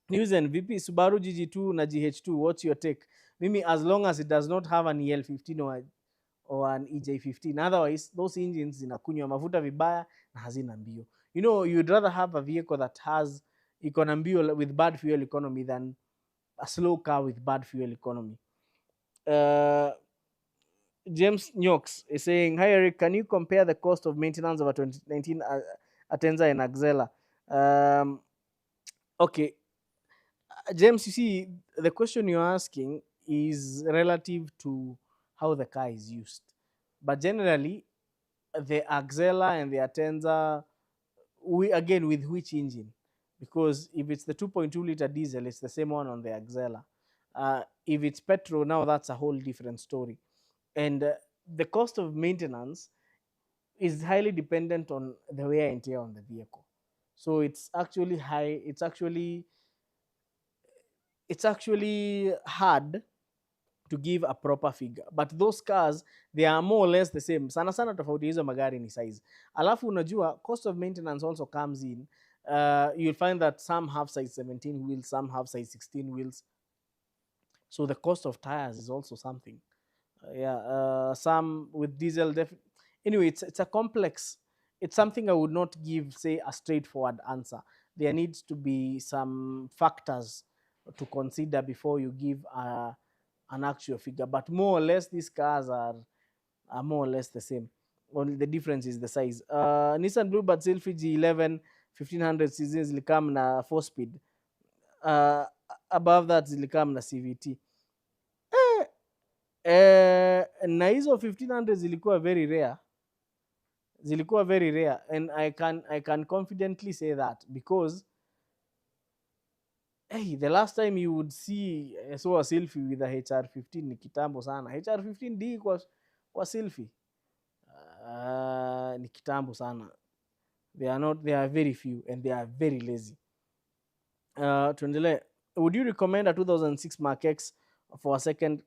News and VP Subaru GG2 na GH2, what's your take? Mimi, as long as it does not have an EL15 or an EJ15, otherwise those engines zinakunywa mafuta vibaya na hazina mbio. You know, you'd rather have a vehicle that has mbio with bad fuel economy than a slow car with bad fuel economy. James Nyox is saying, hi Eric, can you compare the cost of maintenance of a 2019 Atenza and Axela? Okay, James, you see, the question you're asking is relative to how the car is used. But generally, the Axela and the Atenza, again, with which engine? Because if it's the 2.2-liter diesel, it's the same one on the Axela. If it's petrol, now that's a whole different story. And the cost of maintenance is highly dependent on the wear and tear on the vehicle. So it's actually hard to give a proper figure, but those cars, they are more or less the same. Sana sana tofauti hizo magari ni size. Alafu unajua cost of maintenance also comes in. You'll find that some have size 17 wheels, some have size 16 wheels, so the cost of tires is also something. Some with diesel. Anyway, it's a complex. It's something I would not give, say, a straightforward answer. There needs to be some factors to consider before you give an actual figure. But more or less, these cars are more or less the same. Only the difference is the size. Nissan Bluebird Sylphy G11 1500 cc zilikam na 4-speed. Above that zilikam na CVT. Na hizo 1500 zilikuwa very rare, and I can confidently say that because hey, the last time you would see a Sylphy with a HR15 ni kitambo sana. HR15D kwa Sylphy ni kitambo sana. They are very few and they are very lazy. Tuendelee. Would you recommend a 2006 Mark X for a second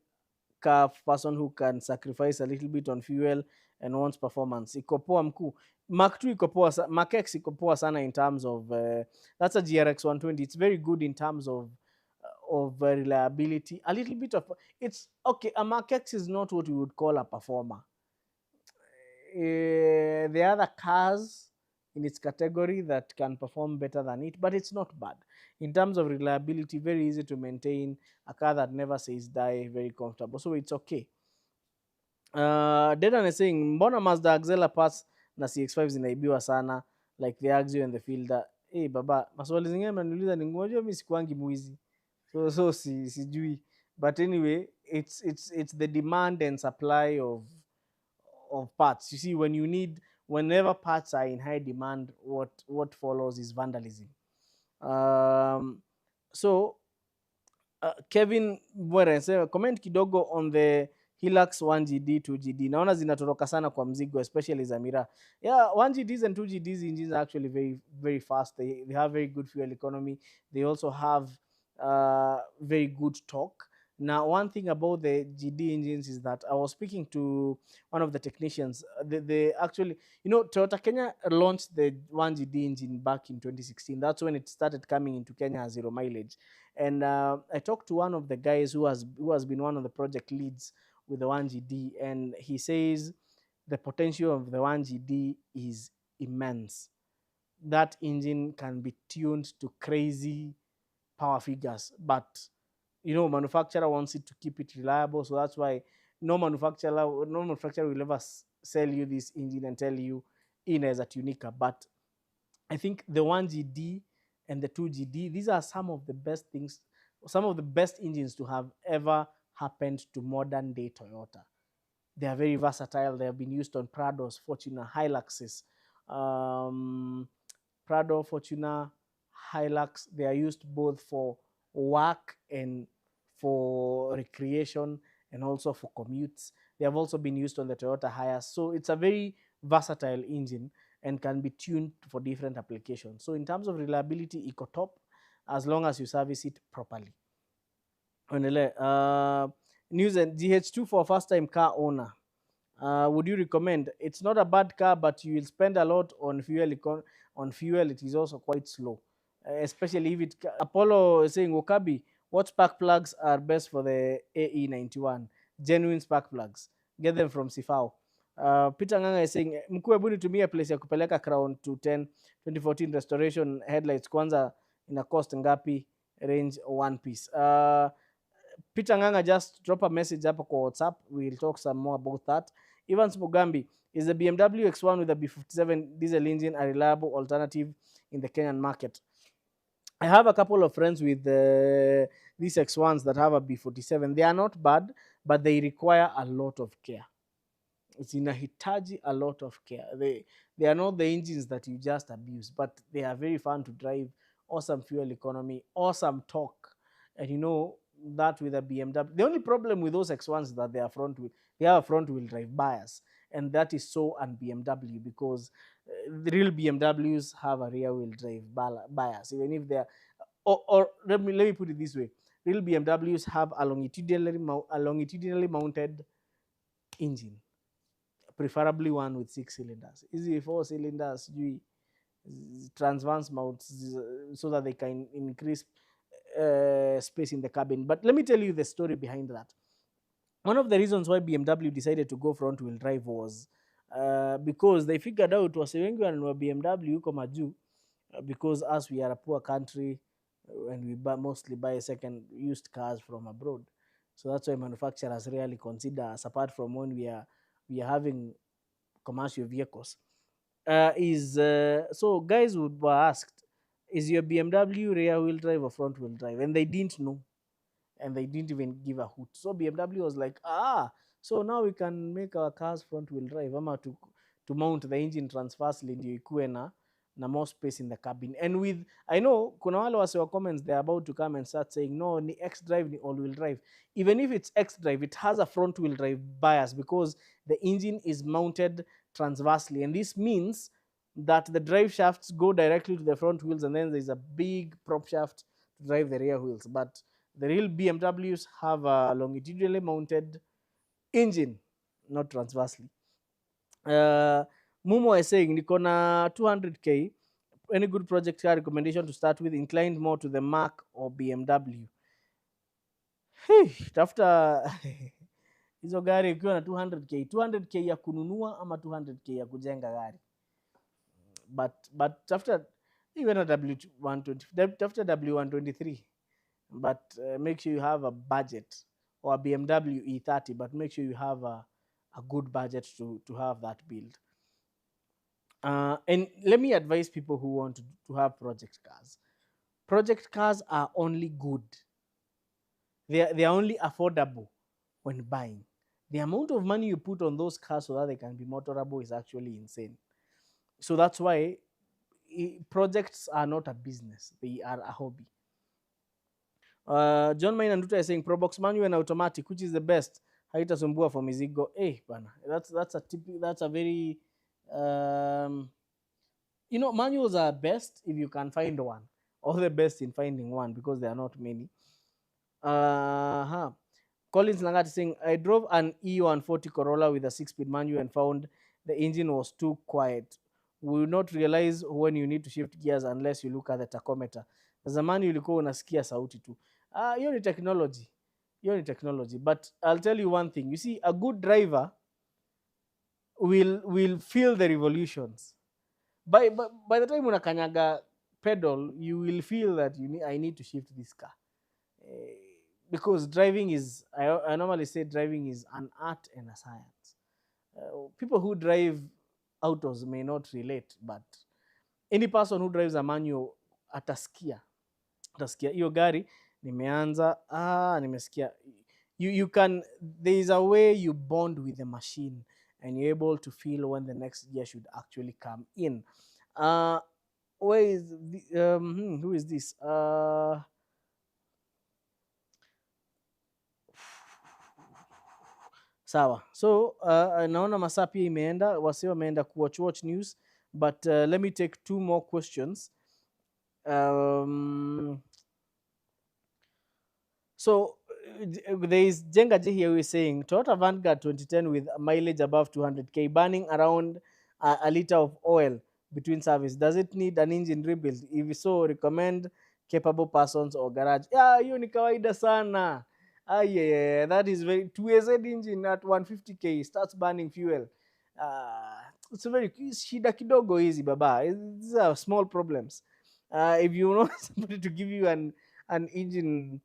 car person who can sacrifice a little bit on fuel and wants performance? Iko poa mkuu. Mark 2 iko poa, Mark X iko poa sana in terms of that's a GRX 120. It's very good in terms of reliability. A little bit of, it's okay. A Mark X is not what we would call a performer. There are other cars in its category that can perform better than it, but it's not bad. In terms of reliability, very easy to maintain, a car that never says die, very comfortable. So it's okay. Dedan is saying, mbona Mazda Axela parts na CX5 zinaibiwa sana, like the Axio and the Fielder? Hey, baba, maswali zingine mnaniuliza ni ngoja mimi sikuangi mwizi. So sijui. But anyway, it's the demand and supply of parts. You see, whenever parts are in high demand, what follows is vandalism. So Kevin Bwere anasema comment kidogo on the Hilux 1GD 2GD. Naona zinatoroka sana kwa mzigo, especially Zamira. Yeah, 1GDs and 2GDs engines are actually very very fast. They have very good fuel economy. They also have very good torque. Now, one thing about the GD engines is that I was speaking to one of the technicians. They actually, Toyota Kenya launched the 1GD engine back in 2016. That's when it started coming into Kenya as zero mileage. And I talked to one of the guys who has been one of the project leads with the 1GD, and he says the potential of the 1GD is immense. That engine can be tuned to crazy power figures, but manufacturer wants it to keep it reliable, so that's why no manufacturer will ever sell you this engine and tell you inaweza tunika. But I think the 1GD and the 2GD, these are some of the best things, some of the best engines to have ever happened to modern day Toyota. They are very versatile. They have been used on Prados, Fortuner, Hiluxes, um, Prado, Fortuner, Hilux. They are used both for work and for recreation and also for commutes. They have also been used on the Toyota Hiace. So it's a very versatile engine and can be tuned for different applications. So in terms of reliability, eco top, as long as you service it properly. News and GH2 for first time car owner. Would you recommend? It's not a bad car, but you will spend a lot on fuel. On fuel, it is also quite slow, especially if it. Apollo is saying, Wakabi, what spark plugs are best for the AE91? Genuine spark plugs. Get them from Sifao. Peter Nganga is saying, mkuu, hebu nitumie place ya kupeleka Crown to 10 2014 restoration headlights kwanza ina cost ngapi, range one piece. Peter Nganga, just drop a message hapo kwa WhatsApp. We'll talk some more about that. Evans Mugambi, is the BMW X1 with a B57 diesel engine a reliable alternative in the Kenyan market? I have a couple of friends with these X1s that have a B47. They are not bad, but they require a lot of care. Zinahitaji a lot of care. They are not the engines that you just abuse, but they are very fun to drive, awesome fuel economy, awesome torque. And that with a BMW. The only problem with those X1s is that they have a front wheel drive bias, and that is so un-BMW, because the real BMWs have a rear wheel drive bias, even if they're or let me put it this way: real BMWs have a longitudinally mounted engine, preferably one with 6 cylinders. Easy 4 cylinders, transverse mounts, so that they can increase space in the cabin. But let me tell you the story behind that. One of the reasons why BMW decided to go front wheel drive was because they figured out wase wengi wananunua BMW huko majuu, because as we are a poor country, and we mostly buy second used cars from abroad. So that's why manufacturers rarely consider us, apart from when we are having commercial vehicles. So guys were asked, is your BMW rear wheel drive or front wheel drive? And they didn't know, and they didn't even give a hoot. So BMW was like, so now we can make our cars front wheel drive, ama to mount the engine transversely ndio ikuwe na more space in the cabin. And with, I know kuna wale wase wa comments, they're about to come and start saying no, ni X drive ni all wheel drive. Even if it's X drive, it has a front wheel drive bias because the engine is mounted transversely, and this means that the drive shafts go directly to the front wheels, and then there's a big prop shaft to drive the rear wheels. But the real BMWs have a longitudinally mounted engine, not transversely. Mumo is saying, niko na 200k, any good project car recommendation to start with, inclined more to the Mac or BMW? Hey, tafuta hizo gari ukiwa na 200k ya kununua ama 200k ya kujenga gari. But tafuta even a W120, tafuta W123, but make sure you have a budget, or a BMW E30, but make sure you have a good budget to have that build. And let me advise people who want to have project cars. Project cars are only good. They are only affordable when buying. The amount of money you put on those cars so that they can be motorable is actually insane. So that's why projects are not a business. They are a hobby. John Maina Nduta is saying Probox manual and automatic, which is the best? Haitasumbua for mizigo. Bana, that's a very manuals are best if you can find one, or the best in finding one, because there are not many. Collins Langati saying, I drove an E140 Corolla with a 6-speed manual and found the engine was too quiet. We will not realize when you need to shift gears unless you look at the tachometer. Zamani ulikuwa unasikia sauti tu. Hiyo ni technology. But I'll tell you one thing. You see, a good driver will feel the revolutions. By the time unakanyaga pedal, you will feel that I need to shift this car. because driving is, I normally say driving is an art and a science. People who drive autos may not relate, but any person who drives a manual atasikia, hiyo gari nimeanza, nimesikia. You can, there is a way you bond with the machine and you're able to feel when the next gear should actually come in. Where is who is this? Sawa. So naona masaa pia imeenda, wasi wameenda watch news, but let me take two more questions. So there is Jenga J here who is saying Toyota Vanguard 2010 with a mileage above 200k, burning around a liter of oil between service. Does it need an engine rebuild? If so, recommend capable persons or garage. Yeah, hiyo ni kawaida sana. Yeah, that is very 2AZ engine at 150k starts burning fuel. It's a very shida kidogo easy baba. These are small problems. If you want somebody to give you an engine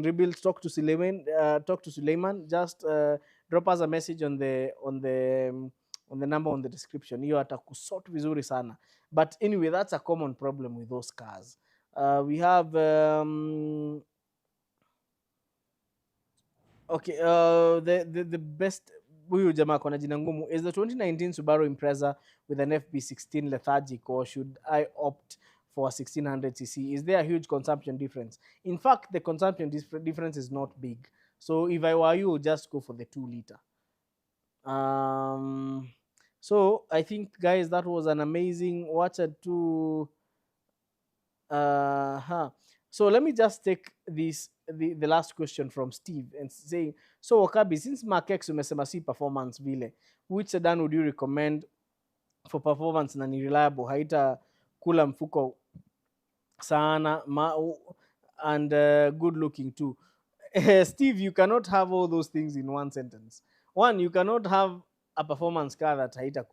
rebuild, talk to Suleiman. Just drop us a message on the number on the description. Hiyo atakusort vizuri sana. But anyway, that's a common problem with those cars. We have okay, the best, huyu jamaa kona jina ngumu, is the 2019 Subaru Impreza with an FB16 lethargic, or should I opt for a 1600cc? Is there a huge consumption difference? In fact, the consumption difference is not big. So if I were you, just go for the 2 liter. So I think, guys, that was an amazing watch at two. So let me just take the last question from Steve and saying, so Wakabi, since Mark X umesema si performance vile, which sedan would you recommend for performance na ni reliable, haita kula mfuko sana and good looking too? Steve, you cannot have all those things in one sentence. One, you cannot have a performance car that haita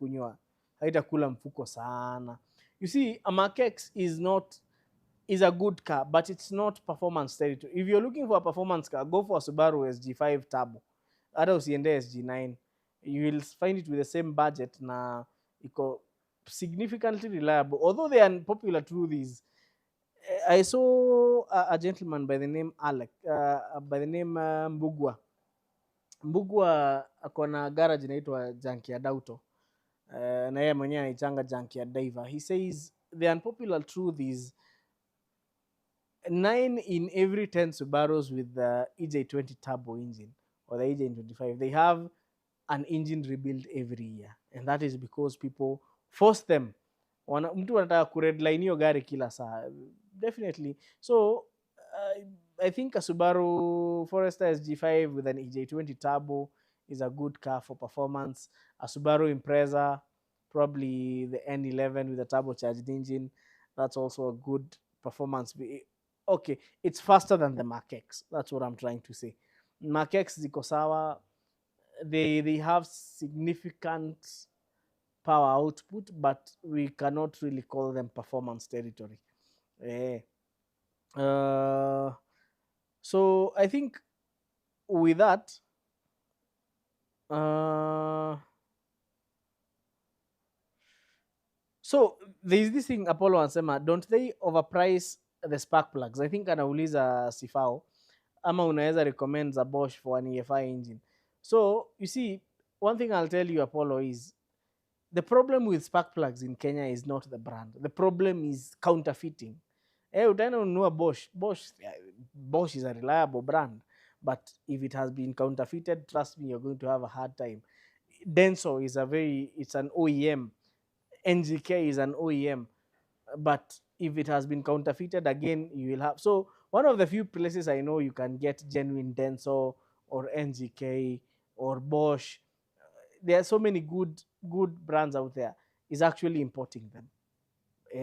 kula mfuko sana. You see, a Mark X is a good car, but it's not performance territory. If you're looking for a performance car, go for a Subaru SG5 Turbo. Hata usiende SG9. You will find it with the same budget na iko significantly reliable. Although they are popular through these. I saw a gentleman by the name Mbugua. Mbugua akona garage inaitwa Junkyard Dauto. Na yeye mwenyewe anaichanga Junkyard Diver. He says the unpopular truth is 9 in every 10 Subarus with the EJ20 turbo engine or the EJ25, they have an engine rebuild every year, and that is because people force them. Mtu anataka kuredline hiyo gari kila saa, definitely. So I think a Subaru Forester SG5 with an EJ20 turbo is a good car for performance. A Subaru Impreza, probably the N11 with a turbocharged engine, that's also a good performance. Okay, it's faster than the Mark X. That's what I'm trying to say. Mark X ziko sawa, they have significant power output, but we cannot really call them performance territory. So I think with that, so there's this thing Apollo anasema, don't they overprice the spark plugs? I think anauliza Sifao ama unaweza recommend za Bosch for an EFI engine. So you see, one thing I'll tell you, Apollo, is the problem with spark plugs in Kenya is not the brand. The problem is counterfeiting. Utaenda ununua Bosch. Bosch is a reliable brand, but if it has been counterfeited, trust me, you're going to have a hard time. Denso is it's an OEM. NGK is an OEM, but if it has been counterfeited, again, you will have. So one of the few places I know you can get genuine Denso or NGK or Bosch, there are so many good brands out there, is actually importing them.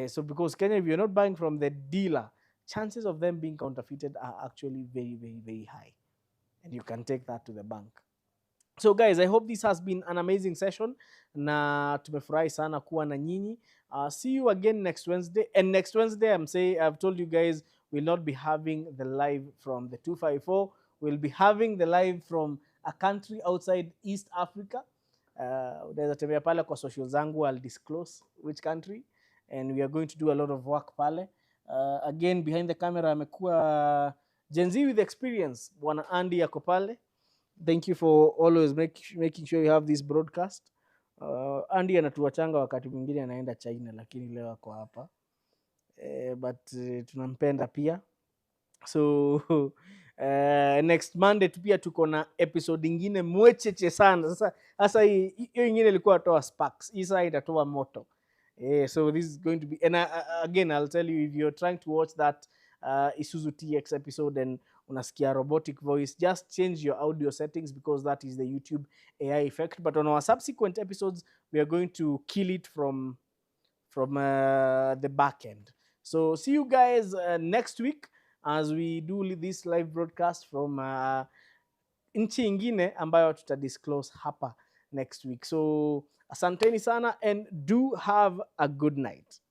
So because Kenya, if you're not buying from the dealer, chances of them being counterfeited are actually very, very, very high, and you can take that to the bank. So guys, I hope this has been an amazing session na tumefurahi sana kuwa na nyinyi. See you again next Wednesday. And next Wednesday, I've told you guys we'll not be having the live from the 254. We'll be having the live from a country outside East Africa. Unaweza tembea pale kwa social zangu, I'll disclose which country, and we are going to do a lot of work pale. Again, behind the camera amekuwa Gen Z with experience, Bwana Andy yako pale. Thank you for always making sure you have this broadcast. Andy anatuachanga wakati mwingine anaenda China, lakini leo ako hapa. But tunampenda pia. So next Monday pia tuko na episode ingine mwecheche sana. Sasa hiyo ingine ilikuwa toa sparks, isa itatoa moto. So this is going to be, and again I'll tell you, if you're trying to watch that Isuzu TX episode and unasikia robotic voice, just change your audio settings, because that is the YouTube AI effect. But on our subsequent episodes, we are going to kill it from the back end. So see you guys next week as we do this live broadcast from nchi ingine ambayo tutadisclose hapa next week. So asanteni sana and do have a good night.